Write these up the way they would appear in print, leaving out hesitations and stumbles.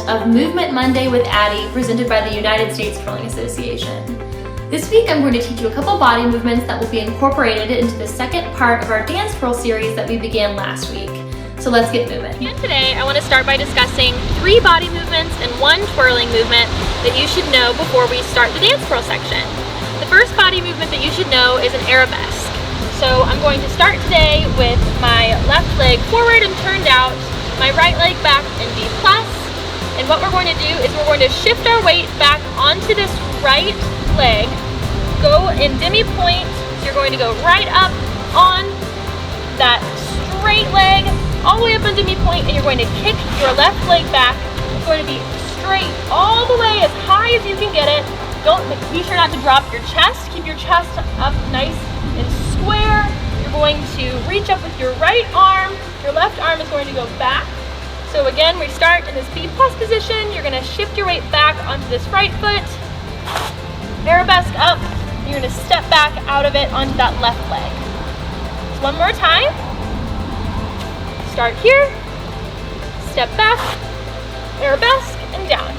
of Movement Monday with Addie, presented by the United States Twirling Association. This week I'm going to teach you a couple body movements that will be incorporated into the second part of our dance twirl series that we began last week. So let's get moving. And today I want to start by discussing 3 body movements and 1 twirling movement that you should know before we start the dance twirl section. The first body movement that you should know is an arabesque. So I'm going to start today with my left leg forward and turned out, my right leg back in B+. And what we're going to do is we're going to shift our weight back onto this right leg, go in demi-point, so you're going to go right up on that straight leg, all the way up on demi-point, and you're going to kick your left leg back. It's going to be straight all the way as high as you can get it. Be sure not to drop your chest. Keep your chest up nice and square. You're going to reach up with your right arm. Your left arm is going to go back. So again, we start in this B+ position. You're going to shift your weight back onto this right foot. Arabesque up. You're going to step back out of it onto that left leg. So one more time. Start here. Step back. Arabesque and down.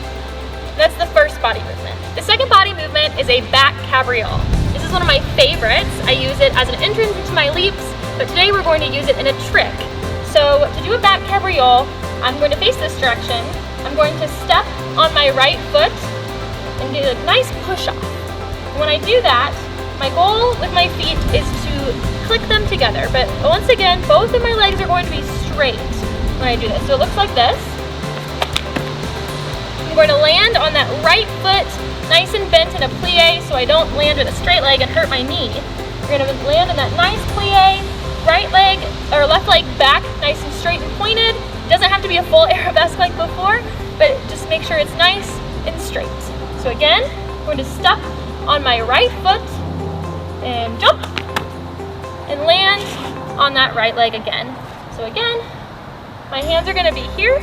That's the first body movement. The second body movement is a back cabriole. This is one of my favorites. I use it as an entrance into my leaps, but today we're going to use it in a trick. So to do a back cabriole, I'm going to face this direction. I'm going to step on my right foot and get a nice push off. And when I do that, my goal with my feet is to click them together. But once again, both of my legs are going to be straight when I do this. So it looks like this. I'm going to land on that right foot, nice and bent in a plie, so I don't land with a straight leg and hurt my knee. You're going to land in that nice plie, right leg or left leg back, nice and straight and pointed. It doesn't have to be a full arabesque like before, but just make sure it's nice and straight. So again, I'm going to step on my right foot and jump and land on that right leg again. So again, my hands are going to be here.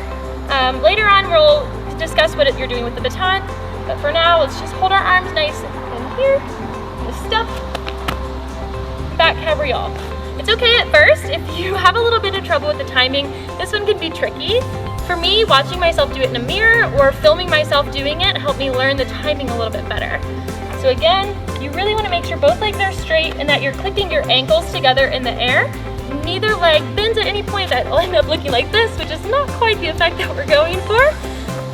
Later on we'll discuss what you're doing with the baton, but for now let's just hold our arms nice in here, and step, back cabriole. It's okay at first if you have a little bit of trouble with the timing. This one can be tricky. For me, watching myself do it in a mirror or filming myself doing it helped me learn the timing a little bit better. So again, you really want to make sure both legs are straight and that you're clicking your ankles together in the air. Neither leg bends at any point. That will end up looking like this, which is not quite the effect that we're going for.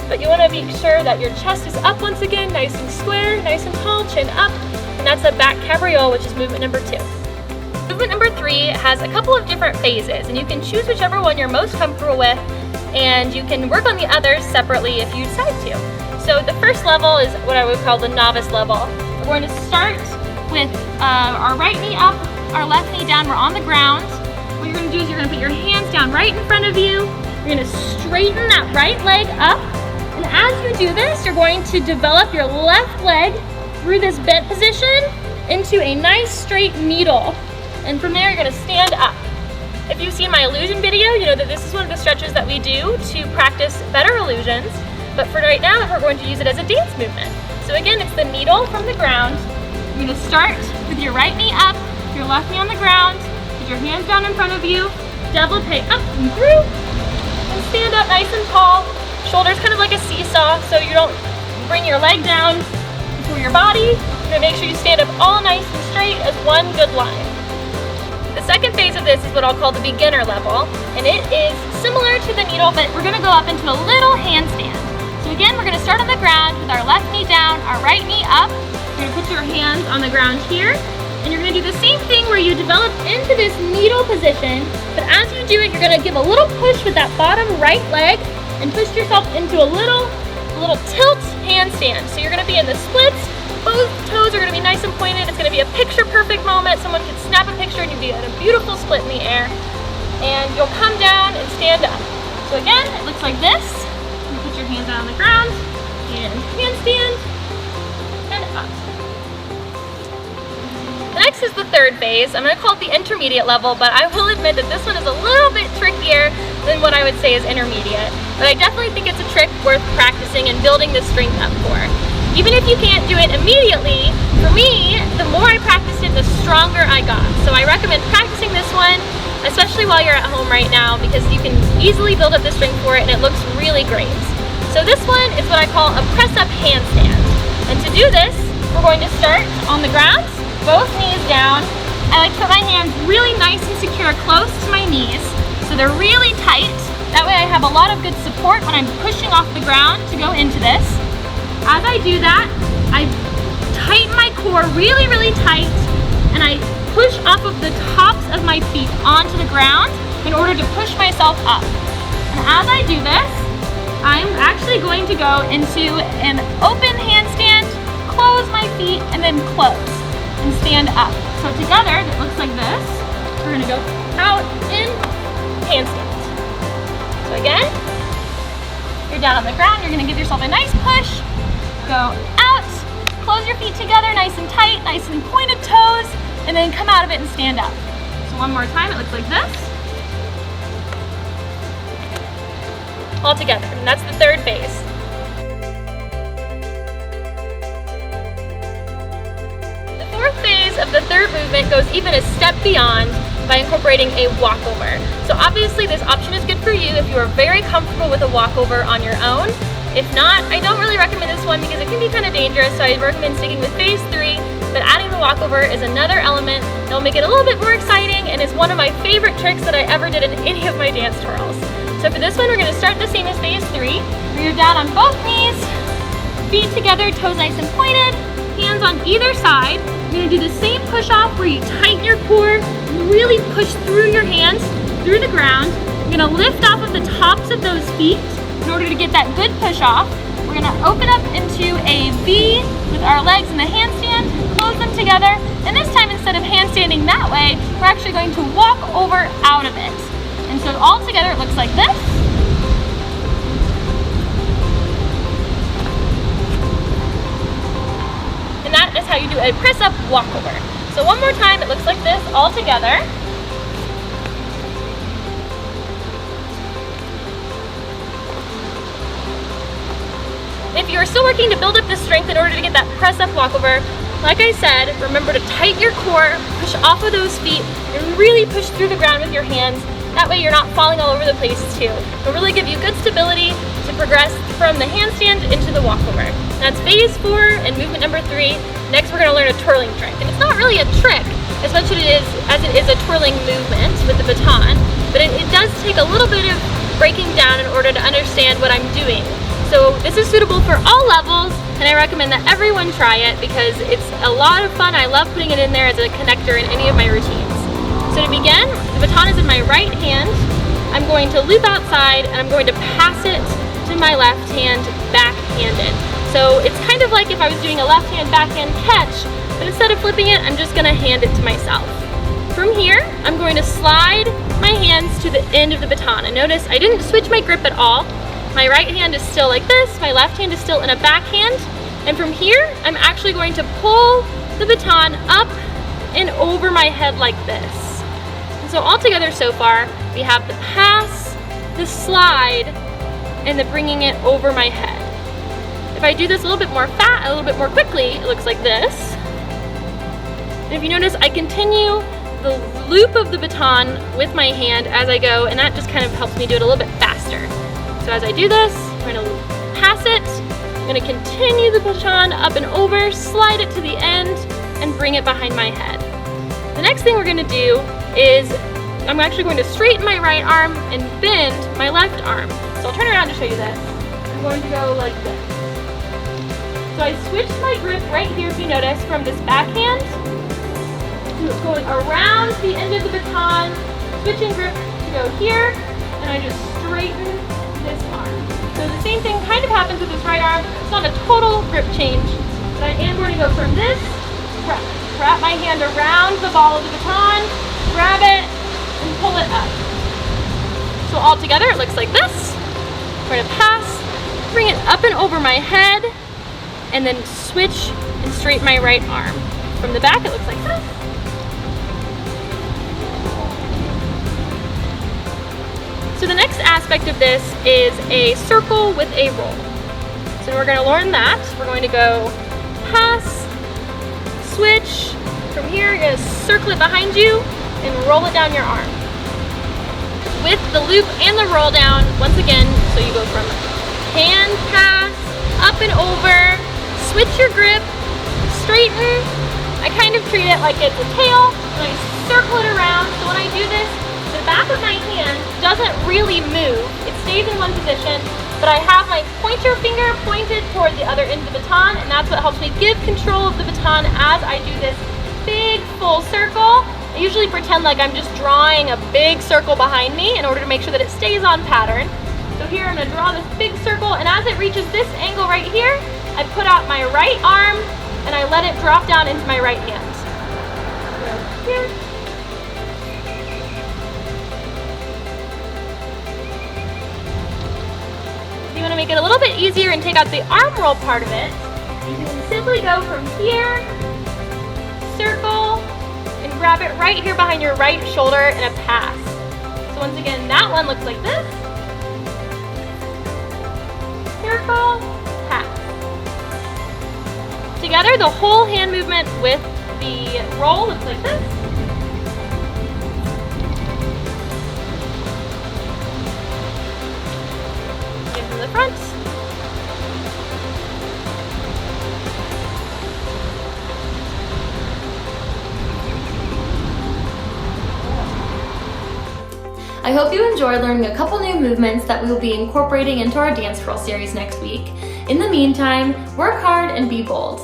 But you want to make sure that your chest is up once again, nice and square, nice and tall, chin up. And that's a back cabriole, which is movement number 2. Movement number 3 has a couple of different phases, and you can choose whichever one you're most comfortable with, and you can work on the others separately if you decide to. So the first level is what I would call the novice level. We're going to start with our right knee up, our left knee down. We're on the ground. What you're going to do is you're going to put your hands down right in front of you. You're going to straighten that right leg up. And as you do this, you're going to develop your left leg through this bent position into a nice straight needle. And from there, you're going to stand up. If you've seen my illusion video, you know that this is one of the stretches that we do to practice better illusions. But for right now, we're going to use it as a dance movement. So again, it's the needle from the ground. You're going to start with your right knee up, your left knee on the ground, put your hands down in front of you, double take up and through, and stand up nice and tall. Shoulders kind of like a seesaw, so you don't bring your leg down before your body. You're going to make sure you stand up all nice and straight as one good line. The second phase of this is what I'll call the beginner level, and it is similar to the needle, but we're going to go up into a little handstand. So again, we're going to start on the ground with our left knee down, our right knee up. You're going to put your hands on the ground here, and you're going to do the same thing where you develop into this needle position, but as you do it, you're going to give a little push with that bottom right leg and push yourself into a little tilt handstand. So you're going to be in the splits. Both toes are going to be nice and pointed. It's going to be a picture-perfect moment. Someone could snap a picture and you'd be at a beautiful split in the air. And you'll come down and stand up. So again, it looks like this. You put your hands down on the ground and handstand and up. The next is the third phase. I'm going to call it the intermediate level, but I will admit that this one is a little bit trickier than what I would say is intermediate. But I definitely think it's a trick worth practicing and building the strength up for. Even if you can't do it immediately, for me, the more I practiced it, the stronger I got. So I recommend practicing this one, especially while you're at home right now, because you can easily build up the strength for it and it looks really great. So this one is what I call a press-up handstand. And to do this, we're going to start on the ground, both knees down. I like to put my hands really nice and secure close to my knees, so they're really tight. That way I have a lot of good support when I'm pushing off the ground to go into this. As I do that, I tighten my core really, really tight, and I push off of the tops of my feet onto the ground in order to push myself up. And as I do this, I'm actually going to go into an open handstand, close my feet, and then close and stand up. So together, it looks like this. We're gonna go out in handstand. So again, you're down on the ground, you're gonna give yourself a nice push, go out, close your feet together nice and tight, nice and pointed toes, and then come out of it and stand up. So one more time, it looks like this. All together, and that's the third phase. The fourth phase of the third movement goes even a step beyond by incorporating a walkover. So obviously this option is good for you if you are very comfortable with a walkover on your own. If not, I don't really recommend this one because it can be kind of dangerous, so I recommend sticking with phase 3, but adding the walkover is another element that will make it a little bit more exciting and is one of my favorite tricks that I ever did in any of my dance twirls. So for this one, we're going to start the same as phase 3, where you're down on both knees, feet together, toes nice and pointed, hands on either side. You're going to do the same push-off where you tighten your core, really push through your hands, through the ground. You're going to lift off of the tops of those feet in order to get that good push-off. We're going to open up into a V with our legs in the handstand, close them together, and this time instead of handstanding that way, we're actually going to walk over out of it. And so all together it looks like this. And that is how you do a press-up walkover. So one more time, it looks like this all together. If you're still working to build up the strength in order to get that press-up walkover, like I said, remember to tighten your core, push off of those feet, and really push through the ground with your hands. That way you're not falling all over the place too. It'll really give you good stability to progress from the handstand into the walkover. That's phase 4 and movement number 3. Next we're going to learn a twirling trick. And it's not really a trick as much as it is a twirling movement with the baton, but it does take a little bit of breaking down in order to understand what I'm doing. So this is suitable for all levels, and I recommend that everyone try it because it's a lot of fun. I love putting it in there as a connector in any of my routines. So to begin, the baton is in my right hand. I'm going to loop outside and I'm going to pass it to my left hand backhanded. So it's kind of like if I was doing a left hand backhand catch, but instead of flipping it, I'm just going to hand it to myself. From here, I'm going to slide my hands to the end of the baton. And notice I didn't switch my grip at all. My right hand is still like this, my left hand is still in a backhand. And from here, I'm actually going to pull the baton up and over my head like this. So all together so far, we have the pass, the slide, and the bringing it over my head. If I do this a little bit more quickly, it looks like this. And if you notice, I continue the loop of the baton with my hand as I go, and that just kind of helps me do it a little bit faster. So as I do this, I'm going to pass it, I'm going to continue the baton up and over, slide it to the end, and bring it behind my head. The next thing we're going to do is I'm actually going to straighten my right arm and bend my left arm. So I'll turn around to show you this. I'm going to go like this. So I switched my grip right here, if you notice, from this backhand to going around the end of the baton, switching grip to go here, and I just straighten this arm. So the same thing kind of happens with this right arm. It's not a total grip change, but I am going to go from this, wrap my hand around the ball of the baton, grab it, and pull it up. So all together it looks like this. I'm going to pass, bring it up and over my head, and then switch and straighten my right arm. From the back it looks like this. So the next aspect of this is a circle with a roll. So we're going to learn that. We're going to go pass, switch. From here you're going to circle it behind you and roll it down your arm. With the loop and the roll down, once again, so you go from hand and over, switch your grip, straighten. I kind of treat it like it's a tail, and I circle it around. So when I do this, the back of my hand doesn't really move. It stays in one position, but I have my pointer finger pointed toward the other end of the baton, and that's what helps me give control of the baton as I do this big full circle. I usually pretend like I'm just drawing a big circle behind me in order to make sure that it stays on pattern. So here I'm going to draw this big circle, and as it reaches this angle right here, I put out my right arm and I let it drop down into my right hand. So here. If you want to make it a little bit easier and take out the arm roll part of it, you can simply go from here, circle, and grab it right here behind your right shoulder in a pass. So once again, that one looks like this. Circle, pass. Together, the whole hand movement with the roll looks like this. Give to the front. I hope you enjoyed learning a couple new movements that we will be incorporating into our dance twirl series next week. In the meantime, work hard and be bold.